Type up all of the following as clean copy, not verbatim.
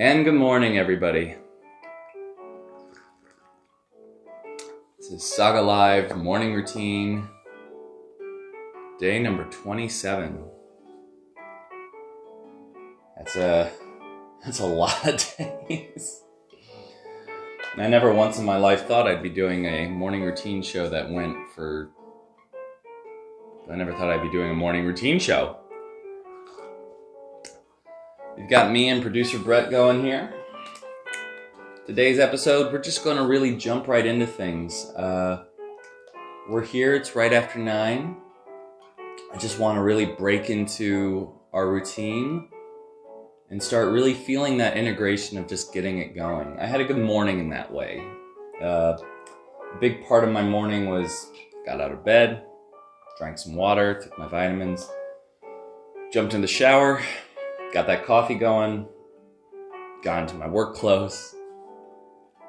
And good morning, everybody. This is Saga Live morning routine, day number 27. That's a lot of days. I never once in my life thought I'd be doing a morning routine show that went for... I never thought I'd be doing a morning routine show. You've got me and producer Brett going here. Today's episode, we're just going to really jump right into things. We're here, it's right after 9. I just want to really break into our routine and start really feeling that integration of just getting it going. I had a good morning in that way. A big part of my morning was got out of bed, drank some water, took my vitamins, jumped in the shower, got that coffee going, got into my work clothes,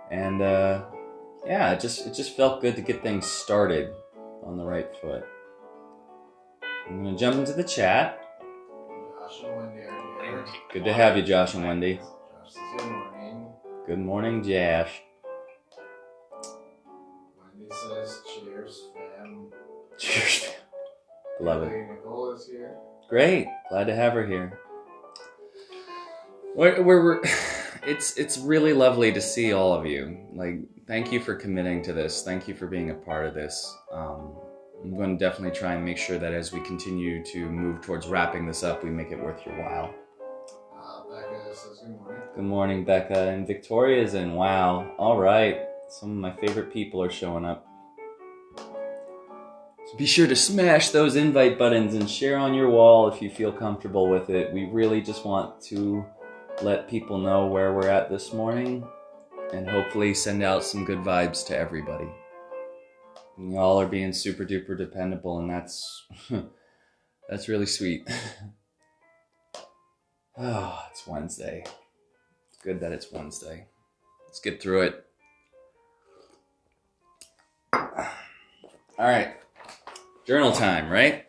and it just felt good to get things started on the right foot. I'm gonna jump into the chat. Josh and Wendy are here. Good to have you, Josh and Wendy. Josh says good morning. Good morning, Josh. Wendy says cheers, fam. Cheers, fam. I love it. Nicole is here. Great, glad to have her here. It's really lovely to see all of you. Like, thank you for committing to this. Thank you for being a part of this. I'm going to definitely try and make sure that as we continue to move towards wrapping this up, we make it worth your while. Becca says good morning. Good morning, Becca. And Victoria's in. Wow. All right. Some of my favorite people are showing up. So be sure to smash those invite buttons and share on your wall if you feel comfortable with it. We really just want to let people know where we're at this morning and hopefully send out some good vibes to everybody. Y'all are being super duper dependable, and that's really sweet. Oh, it's Wednesday. It's good that it's Wednesday. Let's get through it. All right. Journal time, right?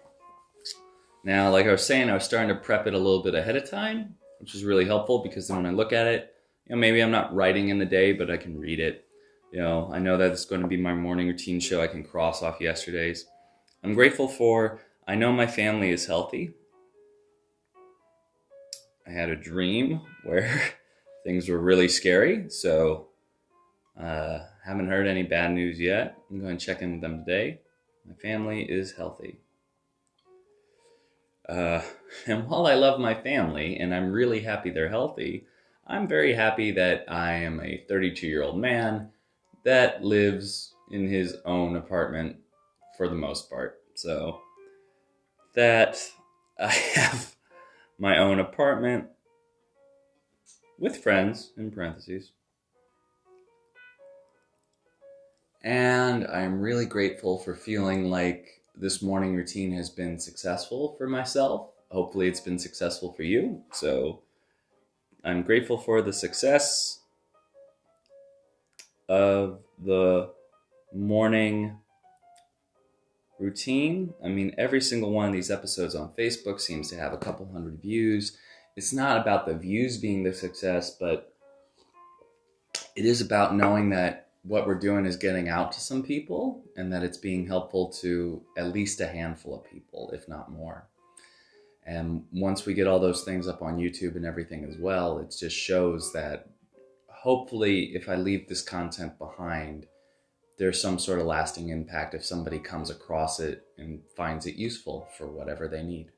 Now, like I was saying, I was starting to prep it a little bit ahead of time, which is really helpful because then when I look at it, maybe I'm not writing in the day, but I can read it. I know that it's going to be my morning routine show. I can cross off yesterday's. I'm grateful for, I know my family is healthy. I had a dream where things were really scary, so haven't heard any bad news yet. I'm going to check in with them today. My family is healthy. And while I love my family and I'm really happy they're healthy, I'm very happy that I am a 32-year-old man that lives in his own apartment for the most part. So that I have my own apartment with friends, in parentheses. And I'm really grateful for feeling like this morning routine has been successful for myself. Hopefully it's been successful for you. So I'm grateful for the success of the morning routine. I mean, every single one of these episodes on Facebook seems to have a couple hundred views. It's not about the views being the success, but it is about knowing that what we're doing is getting out to some people and that it's being helpful to at least a handful of people, if not more. And once we get all those things up on YouTube and everything as well, it just shows that hopefully if I leave this content behind, there's some sort of lasting impact if somebody comes across it and finds it useful for whatever they need.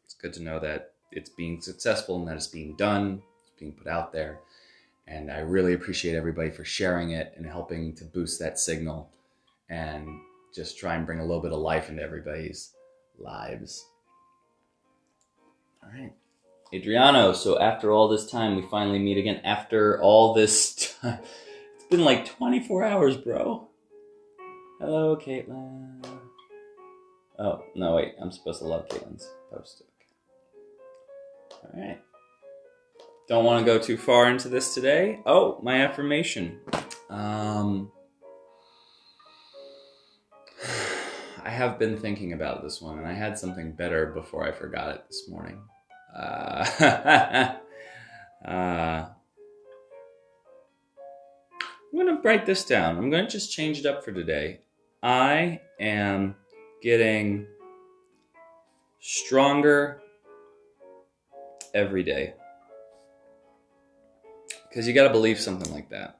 It's good to know that it's being successful and that it's being done, it's being put out there. And I really appreciate everybody for sharing it and helping to boost that signal and just try and bring a little bit of life into everybody's lives. All right. Adriano, so after all this time, we finally meet again. After all this time, it's been like 24 hours, bro. Hello, Caitlin. Oh, no, wait, I'm supposed to love Caitlin's post. Okay. All right. Don't want to go too far into this today. Oh, my affirmation. I have been thinking about this one, and I had something better before I forgot it this morning. I'm going to write this down. I'm going to just change it up for today. I am getting stronger every day. Because you got to believe something like that.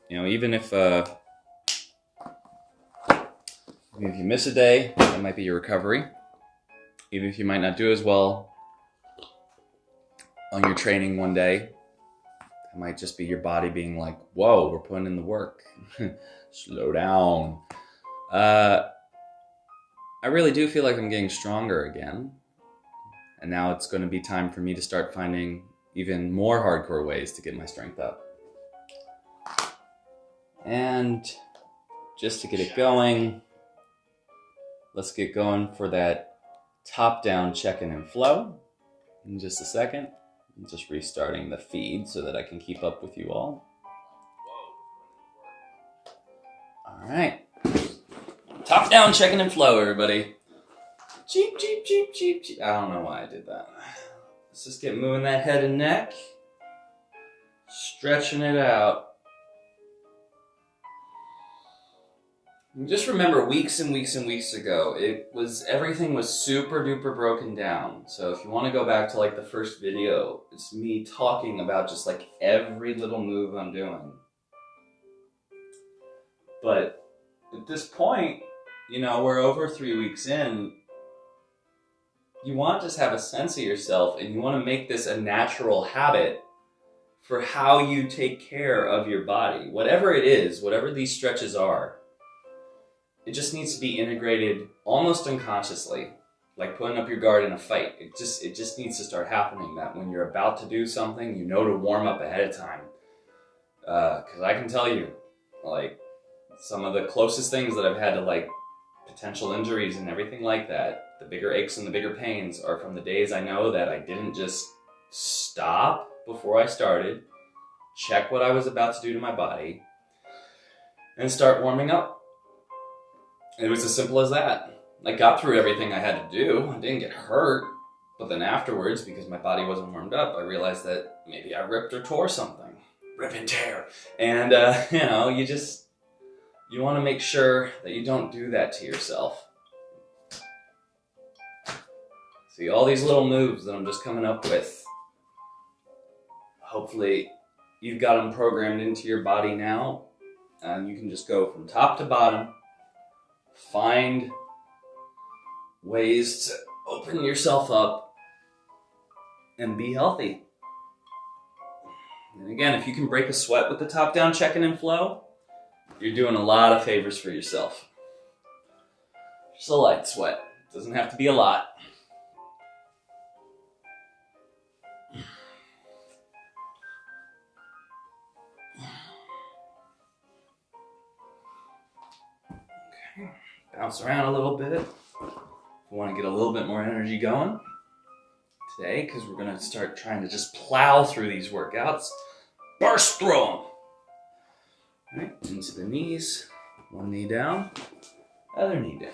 You know, even if you miss a day, that might be your recovery. Even if you might not do as well on your training one day, it might just be your body being like, whoa, we're putting in the work. Slow down. I really do feel like I'm getting stronger again. And now it's going to be time for me to start finding even more hardcore ways to get my strength up. And just to get it going, let's get going for that top-down check-in and flow in just a second. I'm just restarting the feed so that I can keep up with you all. All right. Top-down check-in and flow, everybody. Cheep, cheep, cheep, cheep, cheep. I don't know why I did that. Let's just get moving that head and neck. Stretching it out. Just remember weeks and weeks and weeks ago, everything was super duper broken down. So if you want to go back to like the first video, it's me talking about just like every little move I'm doing. But at this point, you know, we're over 3 weeks in. You want to just have a sense of yourself and you want to make this a natural habit for how you take care of your body. Whatever it is, whatever these stretches are. It just needs to be integrated almost unconsciously, like putting up your guard in a fight. It just needs to start happening that when you're about to do something, you know to warm up ahead of time. Because I can tell you, like, some of the closest things that I've had to, like, potential injuries and everything like that, the bigger aches and the bigger pains are from the days I know that I didn't just stop before I started, check what I was about to do to my body, and start warming up. It was as simple as that. I got through everything I had to do. I didn't get hurt. But then afterwards, because my body wasn't warmed up, I realized that maybe I ripped or tore something. Rip and tear. And, you know, you want to make sure that you don't do that to yourself. See, all these little moves that I'm just coming up with, hopefully you've got them programmed into your body now. And you can just go from top to bottom. Find ways to open yourself up and be healthy. And again, if you can break a sweat with the top-down check-in and flow, you're doing a lot of favors for yourself. Just a light sweat. It doesn't have to be a lot. Okay. Bounce around a little bit. We want to get a little bit more energy going today because we're going to start trying to just plow through these workouts. Burst through them. All right, into the knees. One knee down, other knee down.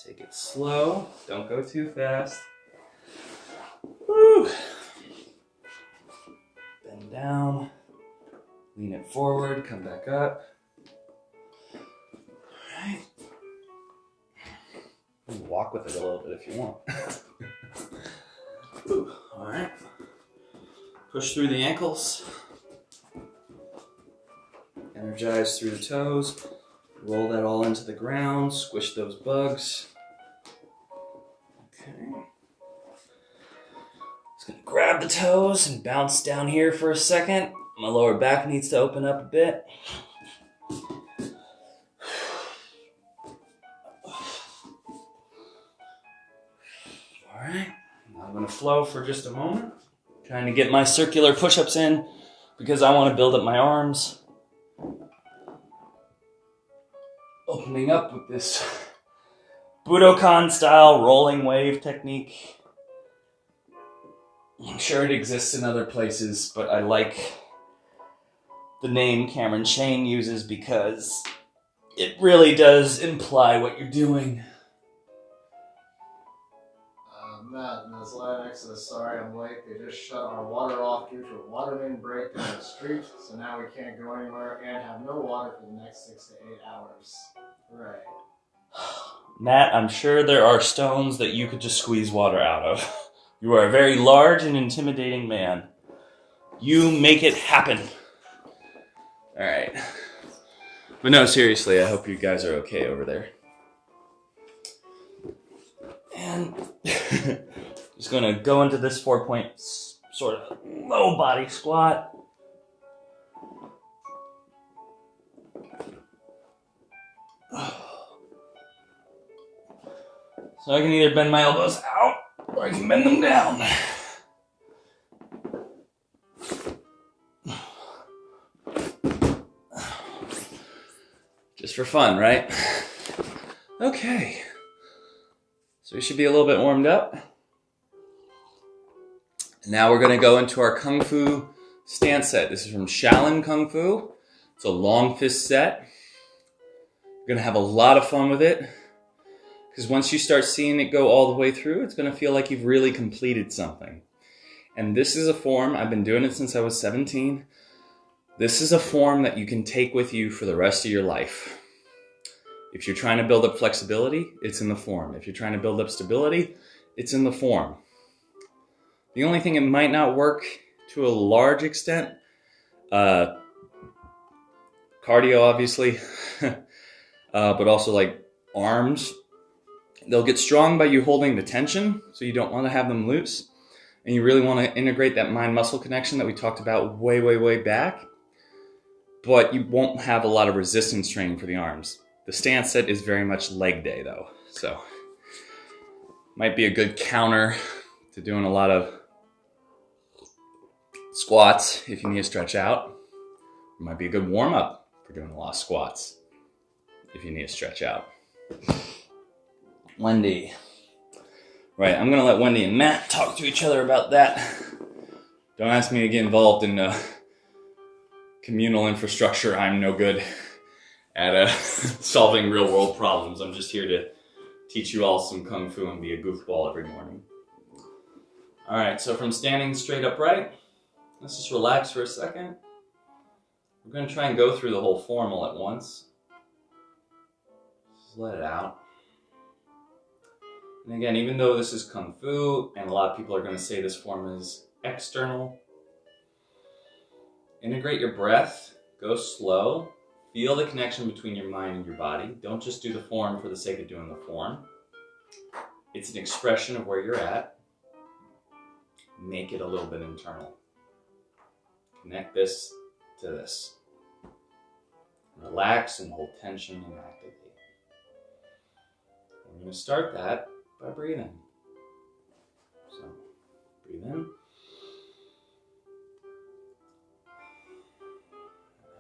Take it slow. Don't go too fast. Woo. Bend down. Lean it forward, come back up. All right. Walk with it a little bit if you want. All right. Push through the ankles. Energize through the toes. Roll that all into the ground. Squish those bugs. Okay. Just gonna grab the toes and bounce down here for a second. My lower back needs to open up a bit. All right, now I'm going to flow for just a moment. Trying to get my circular push-ups in because I want to build up my arms. Opening up with this Budokan style rolling wave technique. I'm sure it exists in other places, but I like the name Cameron Shane uses because it really does imply what you're doing. Matt, in this line next to the sorry I'm late, they just shut our water off due to a water main break down the street, so now we can't go anywhere and have no water for the next 6 to 8 hours. Right. Matt, I'm sure there are stones that you could just squeeze water out of. You are a very large and intimidating man. You make it happen. All right. But no, seriously, I hope you guys are okay over there. And just going to go into this 4-point sort of low body squat. So I can either bend my elbows out or I can bend them down. Just for fun, right? Okay. So we should be a little bit warmed up. And now we're going to go into our Kung Fu stance set. This is from Shaolin Kung Fu. It's a long fist set. We're going to have a lot of fun with it. Because once you start seeing it go all the way through, it's going to feel like you've really completed something. And this is a form, I've been doing it since I was 17. This is a form that you can take with you for the rest of your life. If you're trying to build up flexibility, it's in the form. If you're trying to build up stability, it's in the form. The only thing it might not work to a large extent, cardio obviously, but also like arms. They'll get strong by you holding the tension, so you don't want to have them loose. And you really want to integrate that mind-muscle connection that we talked about way, way, way back. But you won't have a lot of resistance training for the arms. The stance set is very much leg day though. So might be a good counter to doing a lot of squats if you need to stretch out. It might be a good warm-up for doing a lot of squats if you need to stretch out. Wendy. Right, I'm going to let Wendy and Matt talk to each other about that. Don't ask me to get involved in communal infrastructure. I'm no good at solving real-world problems. I'm just here to teach you all some Kung Fu and be a goofball every morning. All right, so from standing straight upright, let's just relax for a second. We're going to try and go through the whole form all at once. Just let it out. And again, even though this is Kung Fu, and a lot of people are going to say this form is external, integrate your breath, go slow, feel the connection between your mind and your body. Don't just do the form for the sake of doing the form. It's an expression of where you're at. Make it a little bit internal. Connect this to this. Relax and hold tension and activate. We're going to start that by breathing. So, breathe in. And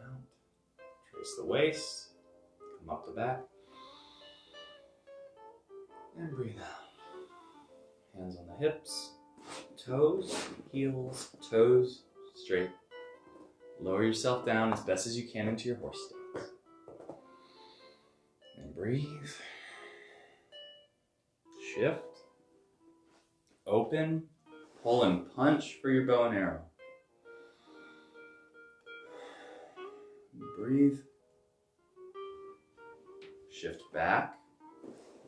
out. Trace the waist. Come up the back. And breathe out. Hands on the hips. Toes, heels, toes, straight. Lower yourself down as best as you can into your horse stance. And breathe. Shift. Open. Pull and punch for your bow and arrow. Breathe. Shift back.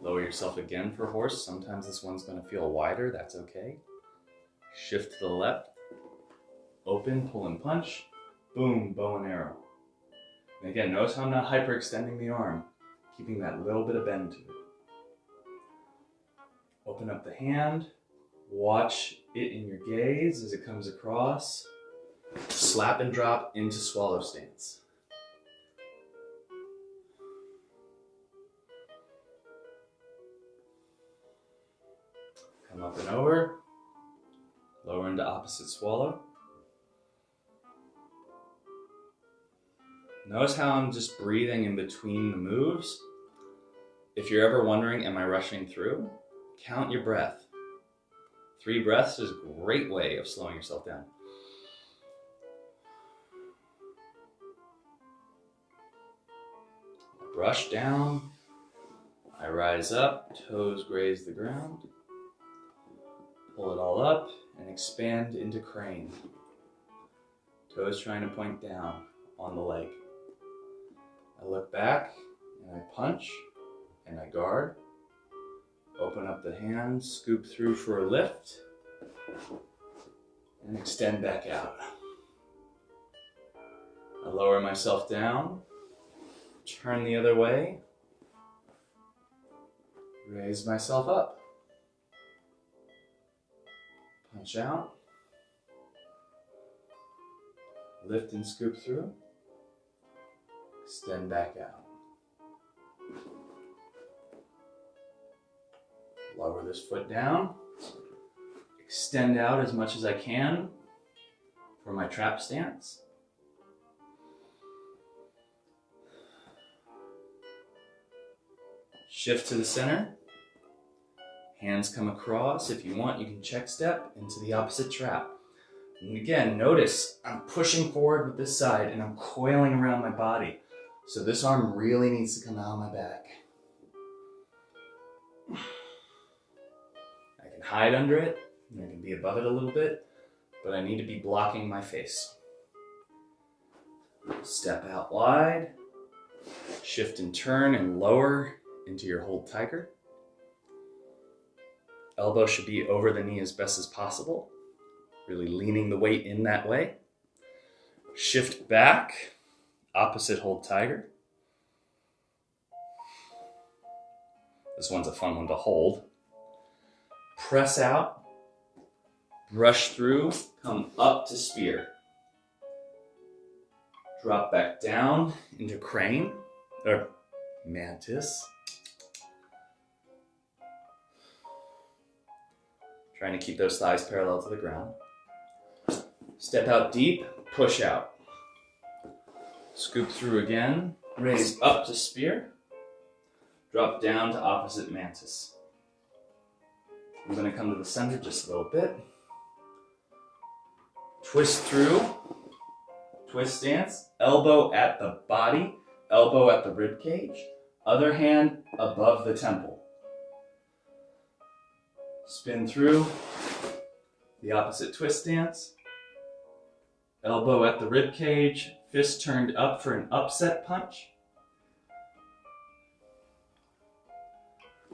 Lower yourself again for horse. Sometimes this one's going to feel wider. That's okay. Shift to the left. Open, pull and punch. Boom, bow and arrow. And again, notice how I'm not hyperextending the arm. Keeping that little bit of bend to it. Open up the hand. Watch it in your gaze as it comes across. Slap and drop into swallow stance. Come up and over. Lower into opposite swallow. Notice how I'm just breathing in between the moves. If you're ever wondering, am I rushing through? Count your breath. 3 breaths is a great way of slowing yourself down. I brush down. I rise up. Toes graze the ground. Pull it all up and expand into crane. Toes trying to point down on the leg. I look back and I punch and I guard. Open up the hands, scoop through for a lift, and extend back out. I lower myself down, turn the other way, raise myself up, punch out, lift and scoop through, extend back out. Lower this foot down, extend out as much as I can for my trap stance. Shift to the center, hands come across. If you want, you can check step into the opposite trap. And again, notice I'm pushing forward with this side and I'm coiling around my body. So this arm really needs to come out of my back. I can hide under it, I can be above it a little bit, but I need to be blocking my face. Step out wide, shift and turn and lower into your hold tiger. Elbow should be over the knee as best as possible, really leaning the weight in that way. Shift back, opposite hold tiger. This one's a fun one to hold. Press out, brush through, come up to spear. Drop back down into crane, or mantis. Trying to keep those thighs parallel to the ground. Step out deep, push out. Scoop through again, raise up to spear. Drop down to opposite mantis. I'm going to come to the center just a little bit. Twist through, twist stance, elbow at the body, elbow at the rib cage, other hand above the temple. Spin through, the opposite twist stance, elbow at the rib cage, fist turned up for an upset punch.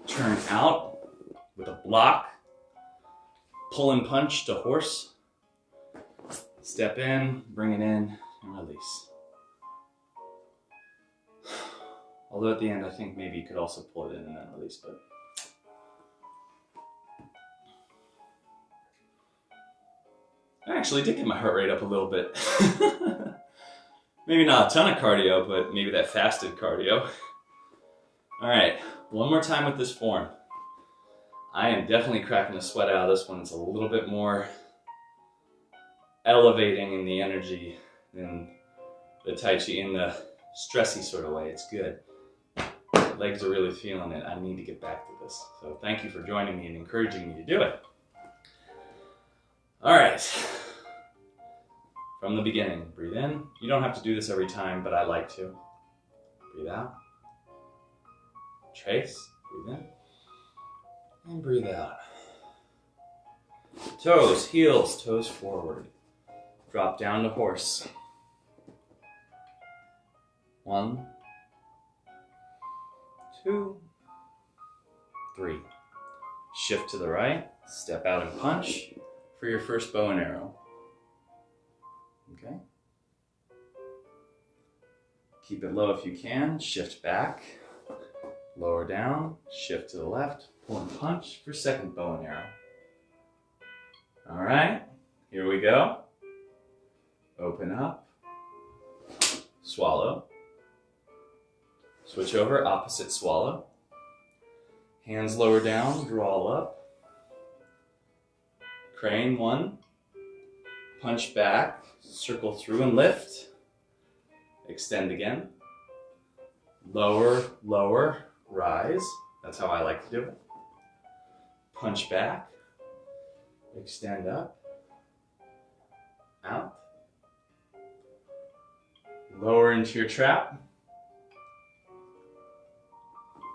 Turn out with a block, pull and punch to horse. Step in, bring it in, and release. Although at the end, I think maybe you could also pull it in and then release, but I actually did get my heart rate up a little bit. Maybe not a ton of cardio, but maybe that fasted cardio. All right, one more time with this form. I am definitely cracking a sweat out of this one. It's a little bit more elevating in the energy than the Tai Chi in the stressy sort of way. It's good. Legs are really feeling it. I need to get back to this. So thank you for joining me and encouraging me to do it. All right. From the beginning, breathe in. You don't have to do this every time, but I like to. Breathe out. Trace. Breathe in. And breathe out. Toes, heels, toes forward. Drop down to horse. 1, 2, 3. Shift to the right. Step out and punch for your first bow and arrow. Okay. Keep it low if you can. Shift back. Lower down. Shift to the left. Pull and punch for second bow and arrow. All right. Here we go. Open up. Swallow. Switch over. Opposite swallow. Hands lower down. Draw up. Crane 1. Punch back. Circle through and lift. Extend again. Lower, lower, rise. That's how I like to do it. Punch back. Extend up. Out. Lower into your trap.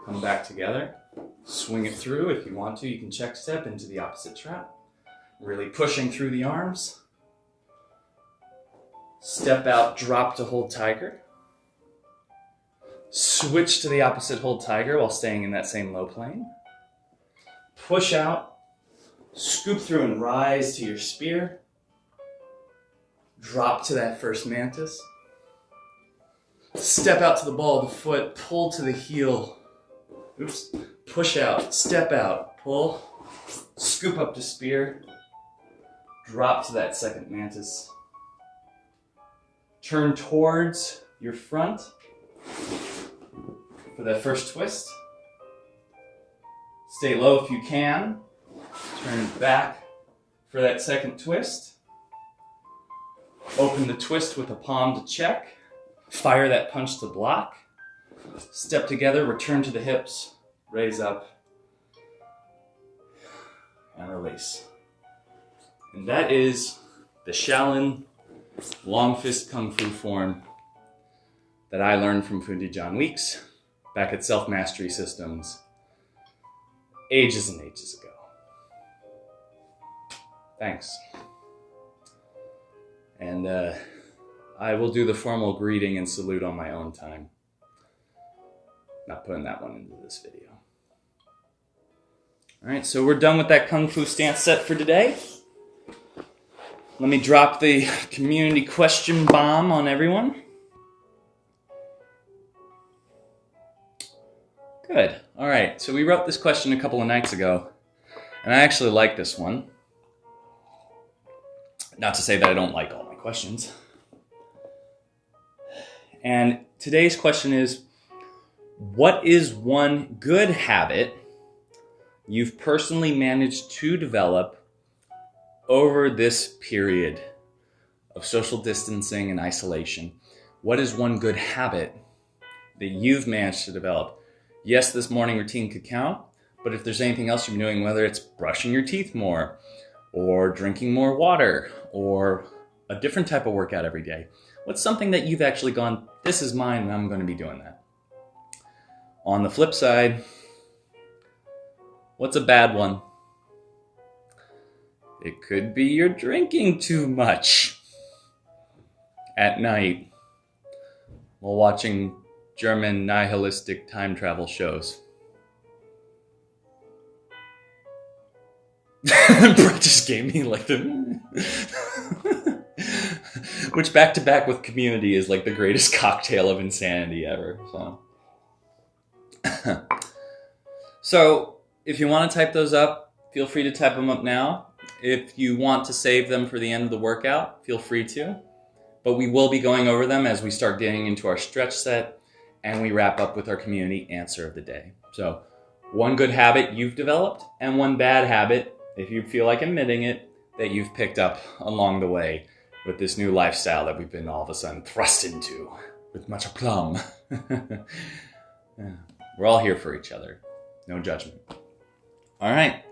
Come back together. Swing it through. If you want to, you can check step into the opposite trap. Really pushing through the arms. Step out, drop to hold tiger. Switch to the opposite hold tiger while staying in that same low plane. Push out, scoop through and rise to your spear. Drop to that first mantis. Step out to the ball of the foot, pull to the heel. Oops. Push out, step out, pull, scoop up to spear. Drop to that second mantis. Turn towards your front for that first twist. Stay low if you can. Turn back for that second twist. Open the twist with a palm to check. Fire that punch to block. Step together, return to the hips, raise up, and release. And that is the Shaolin long fist kung fu form that I learned from Fundi John Weeks back at Self Mastery Systems ages and ages ago. Thanks. And I will do the formal greeting and salute on my own time. Not putting that one into this video. All right, so we're done with that Kung Fu stance set for today. Let me drop the community question bomb on everyone. Good. All right, so we wrote this question a couple of nights ago, and I actually like this one. Not to say that I don't like all my questions. And today's question is, what is one good habit you've personally managed to develop over this period of social distancing and isolation? What is one good habit that you've managed to develop? Yes, this morning routine could count, but if there's anything else you've been doing, whether it's brushing your teeth more, or drinking more water, or a different type of workout every day, what's something that you've actually gone, this is mine and I'm going to be doing that? On the flip side, what's a bad one? It could be you're drinking too much at night while watching German nihilistic time travel shows. Brett just gave me like the... Which back to back with Community is like the greatest cocktail of insanity ever. So if you want to type those up, feel free to type them up now. If you want to save them for the end of the workout, feel free to. But we will be going over them as we start getting into our stretch set and we wrap up with our community answer of the day. So one good habit you've developed and one bad habit, if you feel like admitting it, that you've picked up along the way with this new lifestyle that we've been all of a sudden thrust into with much aplomb. Yeah. We're all here for each other. No judgment. All right.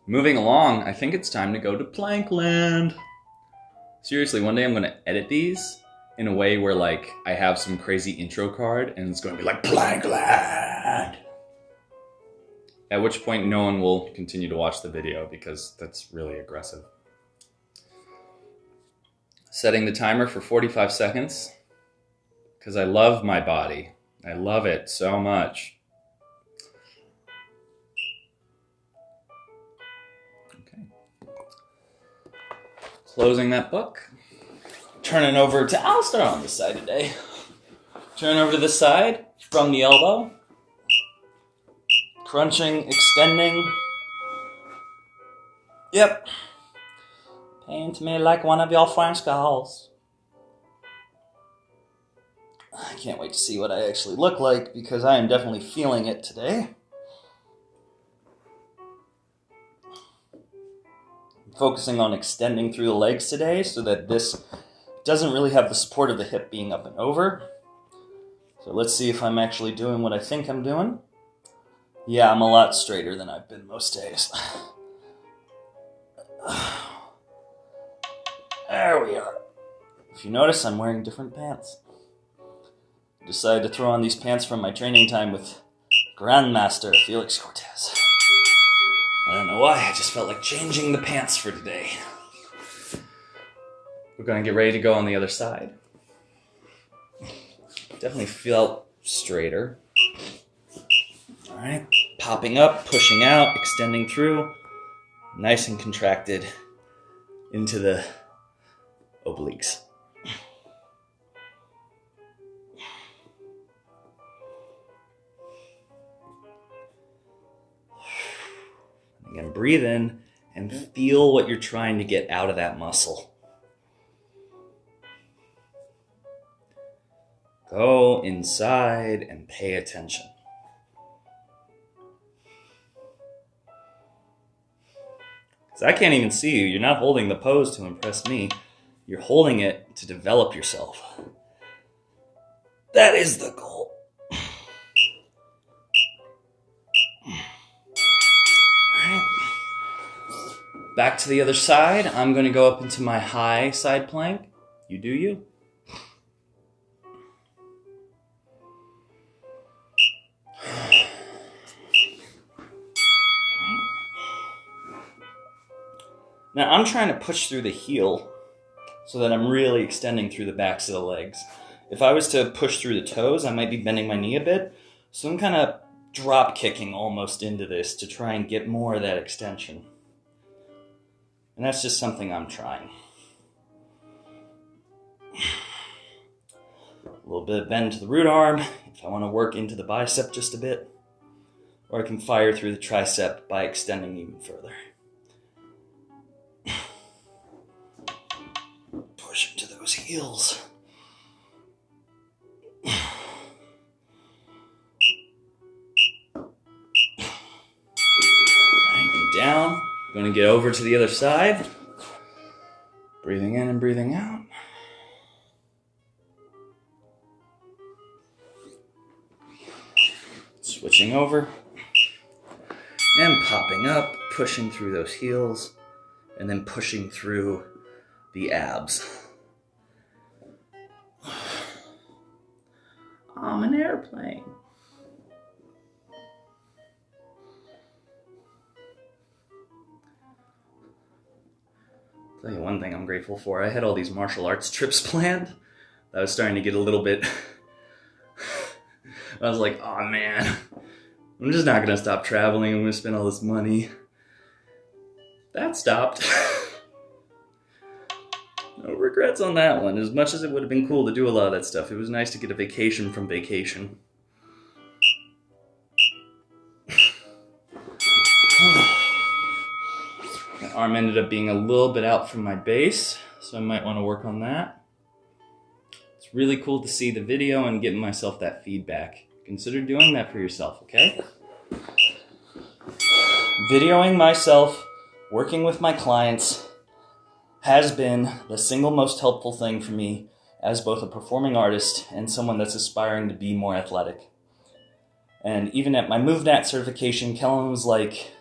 Moving along, I think it's time to go to Plankland. Seriously, one day I'm going to edit these in a way where like I have some crazy intro card and it's going to be like Plankland. At which point no one will continue to watch the video because that's really aggressive. Setting the timer for 45 seconds because I love my body. I love it so much. Closing that book. Turning over to Alistair on this side today. Turn over to this side from the elbow. Crunching, extending. Yep. Paint me like one of your French girls. I can't wait to see what I actually look like because I am definitely feeling it today. Focusing on extending through the legs today so that this doesn't really have the support of the hip being up and over. So let's see if I'm actually doing what I think I'm doing. Yeah, I'm a lot straighter than I've been most days. There we are. If you notice, I'm wearing different pants. I decided to throw on these pants from my training time with Grandmaster Felix Cortez. I don't know why, I just felt like changing the pants for today. We're going to get ready to go on the other side. Definitely felt straighter. All right, popping up, pushing out, extending through, nice and contracted into the obliques. Again, breathe in and feel what you're trying to get out of that muscle. Go inside and pay attention. Because I can't even see you. You're not holding the pose to impress me. You're holding it to develop yourself. That is the goal. Back to the other side. I'm going to go up into my high side plank. You do you. Now I'm trying to push through the heel so that I'm really extending through the backs of the legs. If I was to push through the toes, I might be bending my knee a bit. So I'm kind of drop kicking almost into this to try and get more of that extension. And that's just something I'm trying. A little bit of bend to the root arm if I want to work into the bicep just a bit. Or I can fire through the tricep by extending even further. Push into those heels. And down. Going to get over to the other side. Breathing in and breathing out. Switching over. And popping up, pushing through those heels, and then pushing through the abs. I'm an airplane. Tell you one thing I'm grateful for. I had all these martial arts trips planned. I was starting to get a little bit... I was like, oh man, I'm just not going to stop traveling. I'm going to spend all this money. That stopped. No regrets on that one. As much as it would have been cool to do a lot of that stuff, it was nice to get a vacation from vacation. My arm ended up being a little bit out from my base, so I might want to work on that. It's really cool to see the video and getting myself that feedback. Consider doing that for yourself, okay? Videoing myself, working with my clients, has been the single most helpful thing for me as both a performing artist and someone that's aspiring to be more athletic. And even at my MoveNat certification, Kellen was like,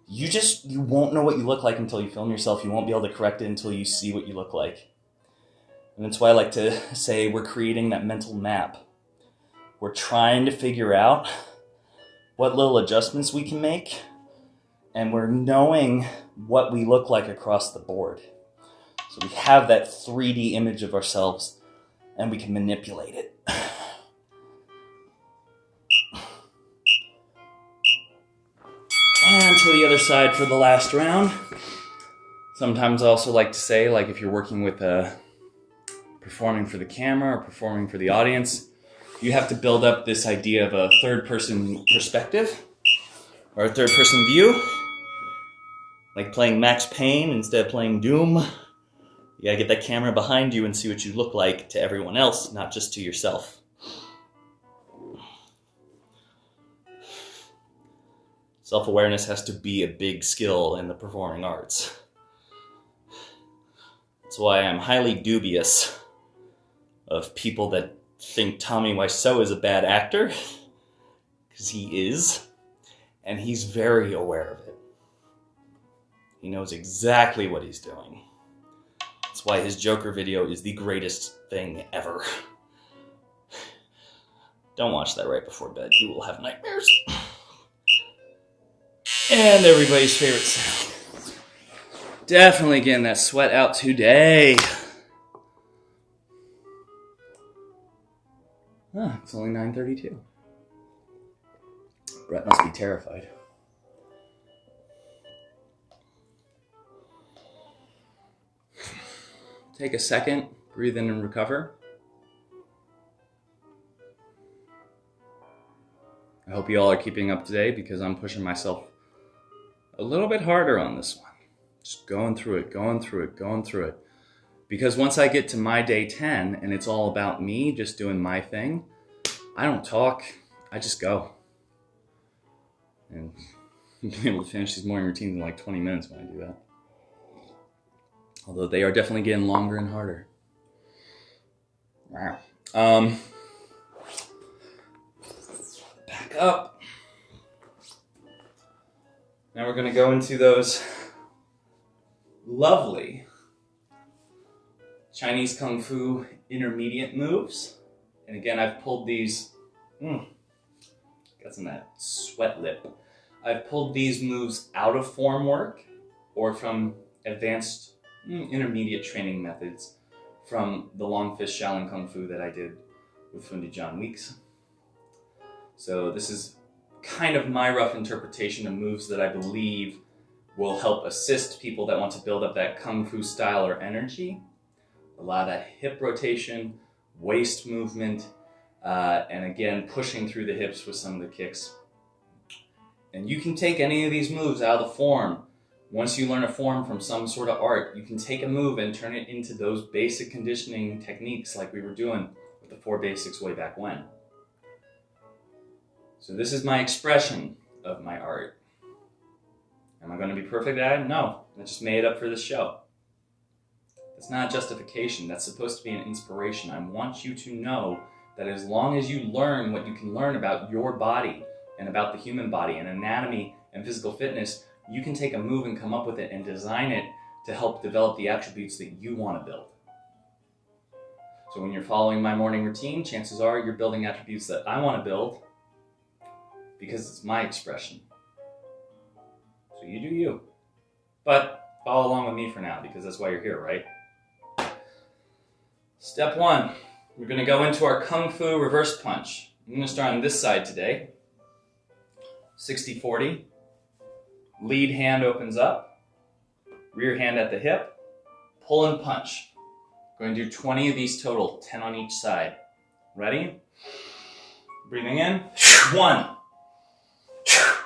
you won't know what you look like until you film yourself. You won't be able to correct it until you see what you look like. And that's why I like to say we're creating that mental map. We're trying to figure out what little adjustments we can make, and we're knowing what we look like across the board. So we have that 3D image of ourselves, and we can manipulate it. And to the other side for the last round. Sometimes I also like to say, like if you're working with performing for the camera or performing for the audience, you have to build up this idea of a third-person perspective or a third-person view. Like playing Max Payne instead of playing Doom. You gotta get that camera behind you and see what you look like to everyone else, not just to yourself. Self-awareness has to be a big skill in the performing arts. That's why I'm highly dubious of people that think Tommy Wiseau is a bad actor, because he is, and he's very aware of it. He knows exactly what he's doing. That's why his Joker video is the greatest thing ever. Don't watch that right before bed. You will have nightmares. And everybody's favorite sound. Definitely getting that sweat out today. It's only 9:32. Brett must be terrified. Take a second, breathe in and recover. I hope you all are keeping up today because I'm pushing myself a little bit harder on this one. Just going through it. Because once I get to my day 10 and it's all about me just doing my thing, I don't talk, I just go. And being able to finish these morning routines in like 20 minutes when I do that. Although they are definitely getting longer and harder. Wow. Back up. Now we're going to go into those lovely Chinese Kung Fu intermediate moves. And again, I've pulled these, got some of that sweat lip. I've pulled these moves out of form work or from advanced intermediate training methods from the Long Fist Shaolin Kung Fu that I did with Fundi John Weeks. So this is kind of my rough interpretation of moves that I believe will help assist people that want to build up that Kung Fu style or energy. A lot of that hip rotation, waist movement, and again, pushing through the hips with some of the kicks. And you can take any of these moves out of the form. Once you learn a form from some sort of art, you can take a move and turn it into those basic conditioning techniques like we were doing with the 4 basics way back when. So this is my expression of my art. Am I going to be perfect at it? No. I just made it up for this show. It's not justification. That's supposed to be an inspiration. I want you to know that as long as you learn what you can learn about your body and about the human body and anatomy and physical fitness, you can take a move and come up with it and design it to help develop the attributes that you want to build. So when you're following my morning routine, chances are you're building attributes that I want to build because it's my expression. So you do you. But follow along with me for now because that's why you're here, right? Step 1, we're going to go into our Kung Fu reverse punch. I'm going to start on this side today. 60-40. Lead hand opens up, rear hand at the hip, pull and punch. Going to do 20 of these total, 10 on each side. Ready? Breathing in. 1,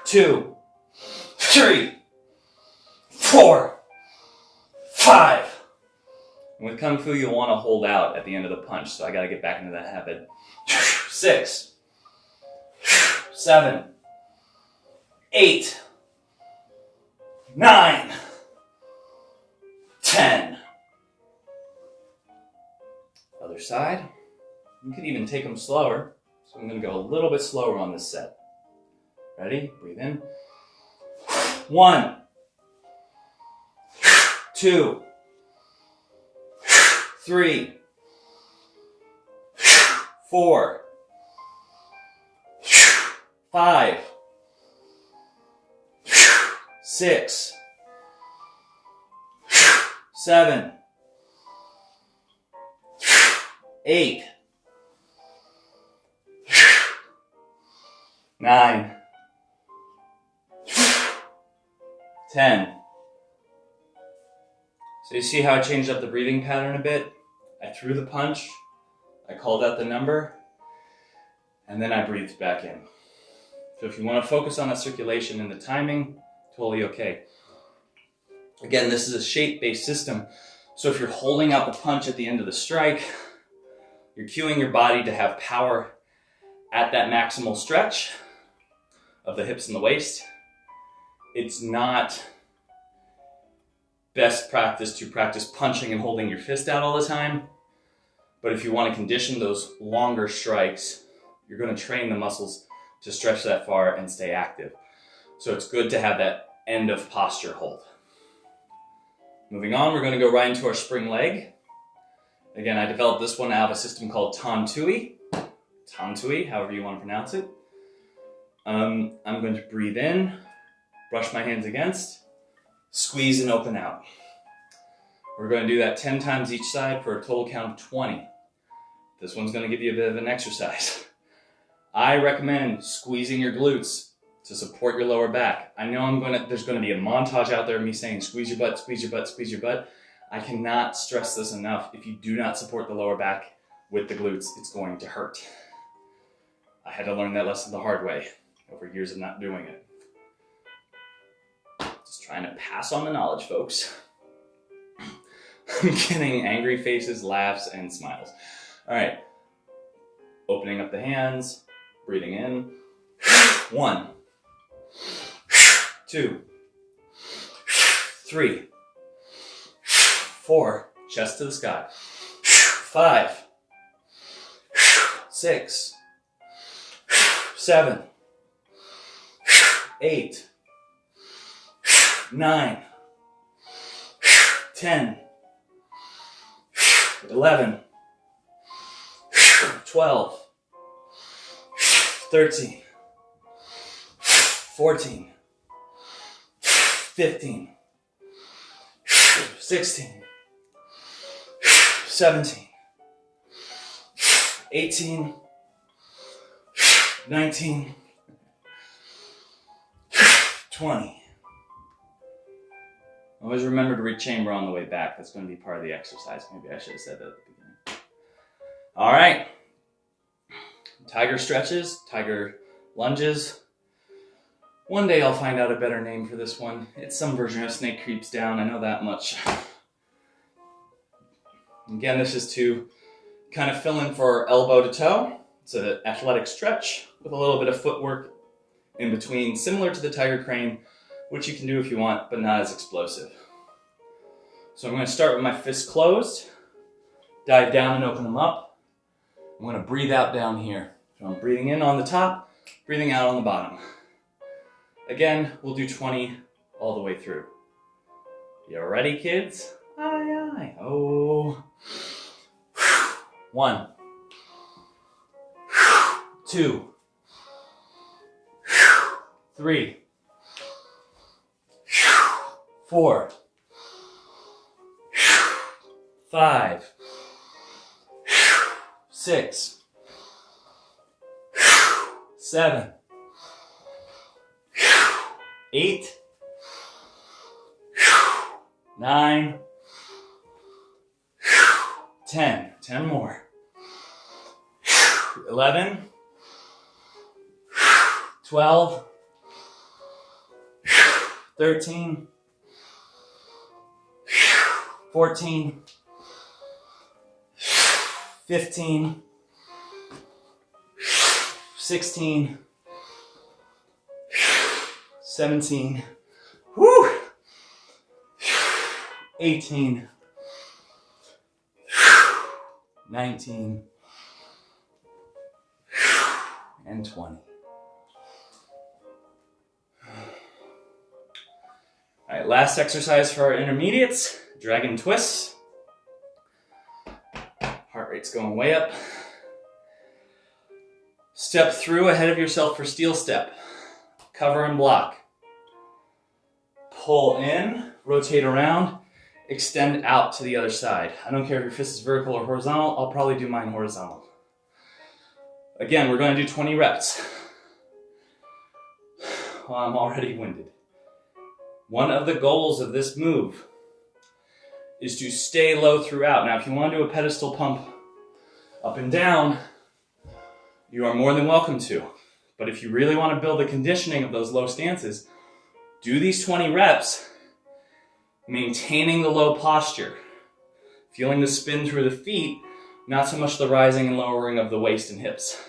2, 3, 4, 5. And with Kung Fu, you'll want to hold out at the end of the punch, so I got to get back into that habit. 6, 7, 8, 9, 10. Other side. You can even take them slower. So I'm going to go a little bit slower on this set. Ready? Breathe in. 1, 2, 3, 4, 5, 6, 7, 8, 9, 10. So you see how I changed up the breathing pattern a bit? I threw the punch, I called out the number, and then I breathed back in. So if you want to focus on the circulation and the timing, totally okay. Again, this is a shape-based system. So if you're holding out the punch at the end of the strike, you're cueing your body to have power at that maximal stretch of the hips and the waist. It's not best practice to practice punching and holding your fist out all the time. But if you want to condition those longer strikes, you're going to train the muscles to stretch that far and stay active. So it's good to have that end of posture hold. Moving on, we're going to go right into our spring leg. Again, I developed this one out of a system called Tan Tui, however you want to pronounce it. I'm going to breathe in, brush my hands against, squeeze and open out. We're going to do that 10 times each side for a total count of 20. This one's going to give you a bit of an exercise. I recommend squeezing your glutes to support your lower back. I know there's going to be a montage out there of me saying squeeze your butt, squeeze your butt, squeeze your butt. I cannot stress this enough. If you do not support the lower back with the glutes, it's going to hurt. I had to learn that lesson the hard way over years of not doing it. Just trying to pass on the knowledge, folks. I'm getting angry faces, laughs, and smiles. All right. Opening up the hands, breathing in. 1, 2, 3, 4, chest to the sky. 5, 6, 7, 8, 9, 10, 11, 12, 13, 14, 15, 16, 17, 18, 19, 20. Always remember to read chamber on the way back. That's going to be part of the exercise. Maybe I should have said that at the beginning. All right. Tiger stretches, tiger lunges. One day I'll find out a better name for this one. It's some version of snake creeps down. I know that much. Again, this is to kind of fill in for elbow to toe. It's an athletic stretch with a little bit of footwork in between, similar to the tiger crane, which you can do if you want, but not as explosive. So I'm going to start with my fists closed, dive down and open them up. I'm going to breathe out down here. So I'm breathing in on the top, breathing out on the bottom. Again, we'll do 20 all the way through. You ready, kids? Aye, aye. Oh. 1, 2, 3, 4, 5, 6, 7, 8, 9, 10. 10 more. 11, 12, 13, 14, 15, 16, 17, 18, 19, and 20. All right, last exercise for our intermediates, dragon twists. Heart rate's going way up. Step through ahead of yourself for steel step. Cover and block. Pull in, rotate around, extend out to the other side. I don't care if your fist is vertical or horizontal, I'll probably do mine horizontal. Again, we're going to do 20 reps. Well, I'm already winded. One of the goals of this move is to stay low throughout. Now, if you want to do a pedestal pump up and down, you are more than welcome to. But if you really want to build the conditioning of those low stances, do these 20 reps, maintaining the low posture, feeling the spin through the feet, not so much the rising and lowering of the waist and hips.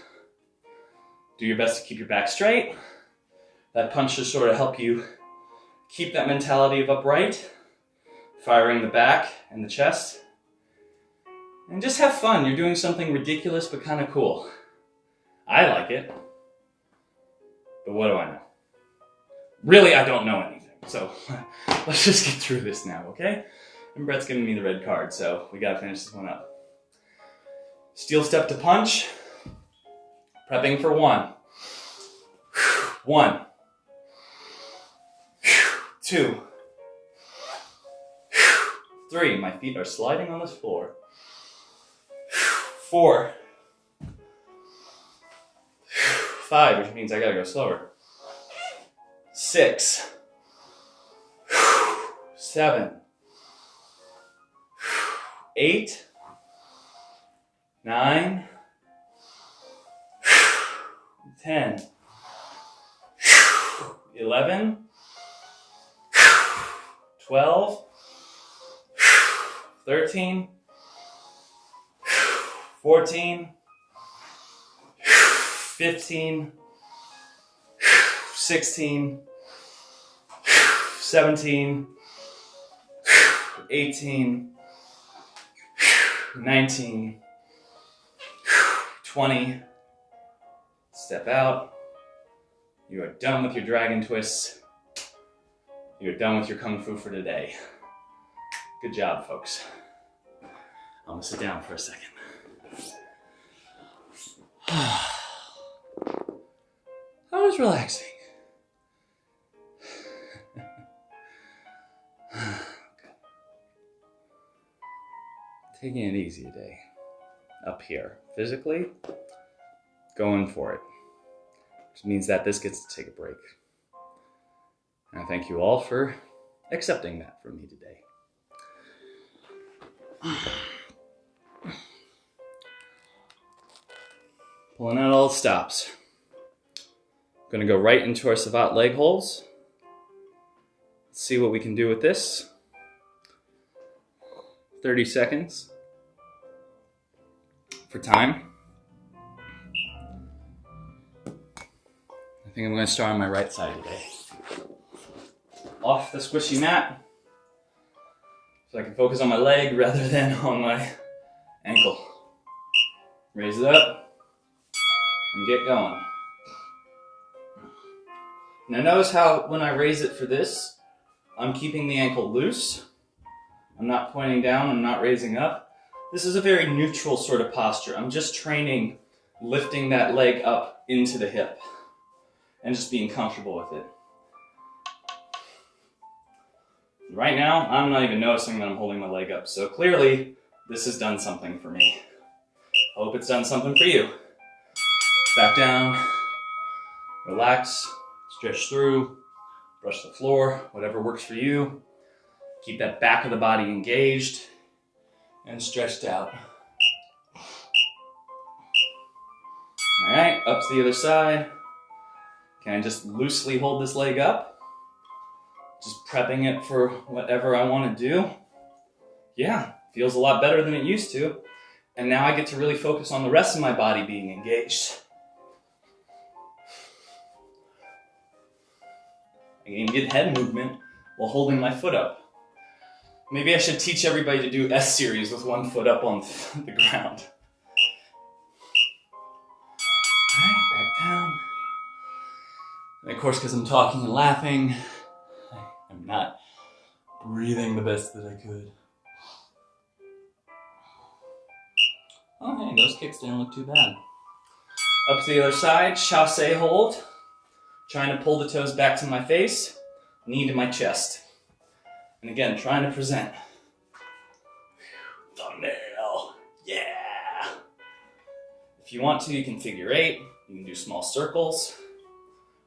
Do your best to keep your back straight. That punch should sort of help you keep that mentality of upright, firing the back and the chest. And just have fun. You're doing something ridiculous but kind of cool. I like it. But what do I know? Really, I don't know anything. So let's just get through this now, okay? And Brett's giving me the red card, so we gotta finish this one up. Steel step to punch. Prepping for 1. 1, 2, 3, my feet are sliding on this floor. 4, 5, which means I gotta go slower. 6, 7, 8, 9, 10, 11, 12, 13, 14, 15, 16, 17, 18, 19, 20. Step out. You are done with your dragon twists. You're done with your kung fu for today. Good job, folks. I'm gonna sit down for a second. That was relaxing. Taking it easy today. Up here. Physically, going for it. Which means that this gets to take a break. And I thank you all for accepting that from me today. Pulling out all the stops. Going to go right into our Savate Leg Holds. Let's see what we can do with this. 30 seconds for time. I think I'm going to start on my right side today. Off the squishy mat, so I can focus on my leg rather than on my ankle. Raise it up and get going. Now notice how when I raise it for this, I'm keeping the ankle loose. I'm not pointing down, I'm not raising up. This is a very neutral sort of posture. I'm just training, lifting that leg up into the hip and just being comfortable with it. Right now, I'm not even noticing that I'm holding my leg up, so clearly, this has done something for me. I hope it's done something for you. Back down, relax, stretch through, brush the floor, whatever works for you. Keep that back of the body engaged and stretched out. All right, up to the other side. Can I just loosely hold this leg up? Just prepping it for whatever I want to do. Yeah, feels a lot better than it used to. And now I get to really focus on the rest of my body being engaged. I can get head movement while holding my foot up. Maybe I should teach everybody to do S series with one foot up on the ground. All right, back down. And of course, because I'm talking and laughing, I'm not breathing the best that I could. Oh, hey, those kicks didn't look too bad. Up to the other side, chasse hold. Trying to pull the toes back to my face, knee to my chest. And again, trying to present. Thumbnail, yeah! If you want to, you can figure 8. You can do small circles.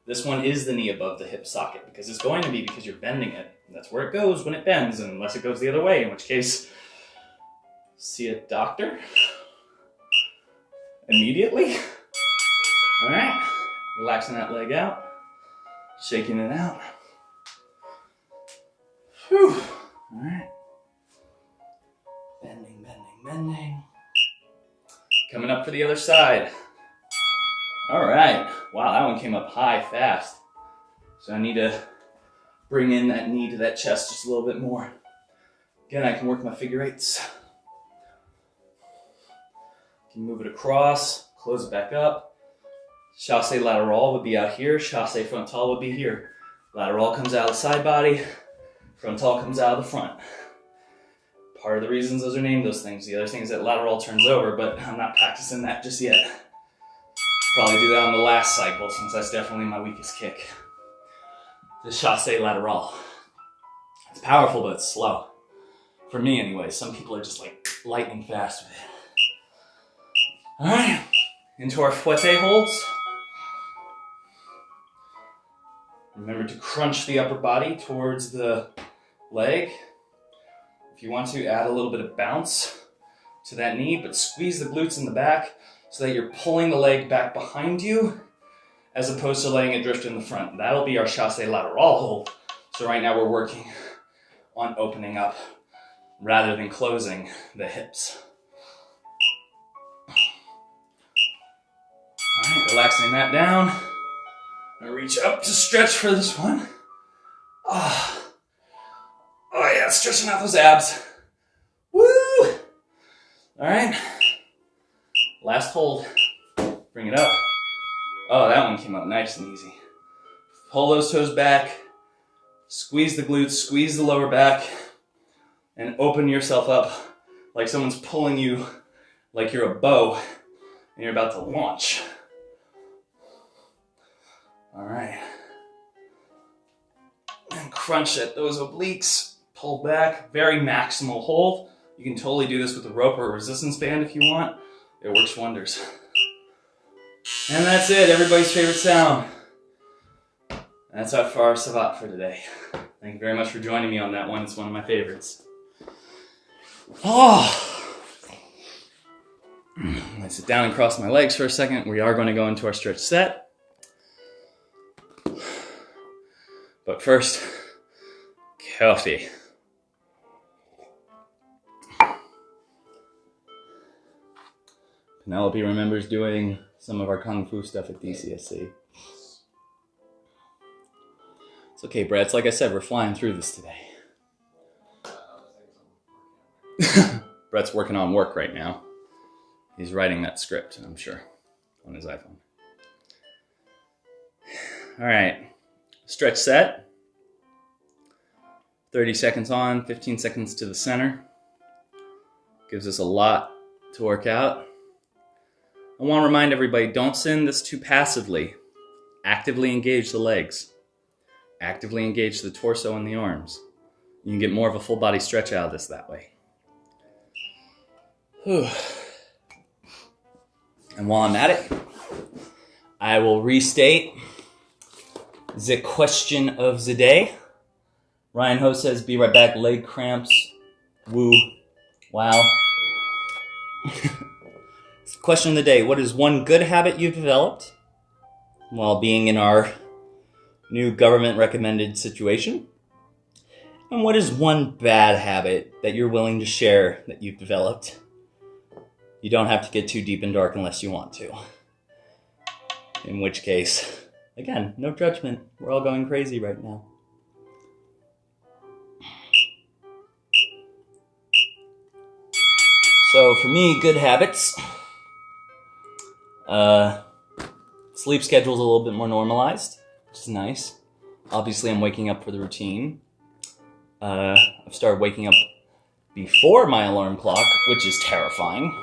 This one is the knee above the hip socket because it's going to be because you're bending it. And that's where it goes when it bends, unless it goes the other way, in which case, see a doctor immediately. All right, relaxing that leg out, shaking it out. Whew. All right. Bending, bending, bending. Coming up for the other side. All right. Wow, that one came up high fast. So I need to bring in that knee to that chest just a little bit more. Again, I can work my figure 8s. Can move it across, close it back up. Chasse lateral would be out here. Chasse frontal would be here. Lateral comes out of the side body. Frontal comes out of the front. Part of the reasons those are named those things. The other thing is that lateral turns over, but I'm not practicing that just yet. Probably do that on the last cycle since that's definitely my weakest kick. The chasse lateral. It's powerful, but it's slow. For me anyway. Some people are just like lightning fast with it. All right, into our fouette holds. Remember to crunch the upper body towards the leg. If you want to, add a little bit of bounce to that knee, but squeeze the glutes in the back so that you're pulling the leg back behind you as opposed to letting it drift in the front. That'll be our chasse lateral hold. So right now we're working on opening up rather than closing the hips. All right, relaxing that down. I'm gonna reach up to stretch for this one. Oh yeah, stretching out those abs. Woo! All right, last hold. Bring it up. Oh, that one came up nice and easy. Pull those toes back, squeeze the glutes, squeeze the lower back, and open yourself up like someone's pulling you like you're a bow and you're about to launch. All right. And crunch at those obliques. Pull back. Very maximal hold. You can totally do this with a rope or a resistance band if you want. It works wonders. And that's it. Everybody's favorite sound. That's our for our Savate for today. Thank you very much for joining me on that one. It's one of my favorites. Oh. I sit down and cross my legs for a second. We are going to go into our stretch set. But first, coffee. Penelope remembers doing some of our Kung Fu stuff at DCSC. It's okay, Brett. It's like I said, we're flying through this today. Brett's working on work right now. He's writing that script, I'm sure, on his iPhone. All right. Stretch set. 30 seconds on, 15 seconds to the center. Gives us a lot to work out. I want to remind everybody, don't send this too passively. Actively engage the legs. Actively engage the torso and the arms. You can get more of a full body stretch out of this that way. Whew. And while I'm at it, I will restate the question of the day. Ryan Ho says, be right back, leg cramps. Woo. Wow. Question of the day. What is one good habit you've developed while being in our new government recommended situation? And what is one bad habit that you're willing to share that you've developed? You don't have to get too deep and dark unless you want to. In which case, again, no judgment. We're all going crazy right now. So for me, good habits. Sleep schedule's a little bit more normalized, which is nice. Obviously, I'm waking up for the routine. I've started waking up before my alarm clock, which is terrifying.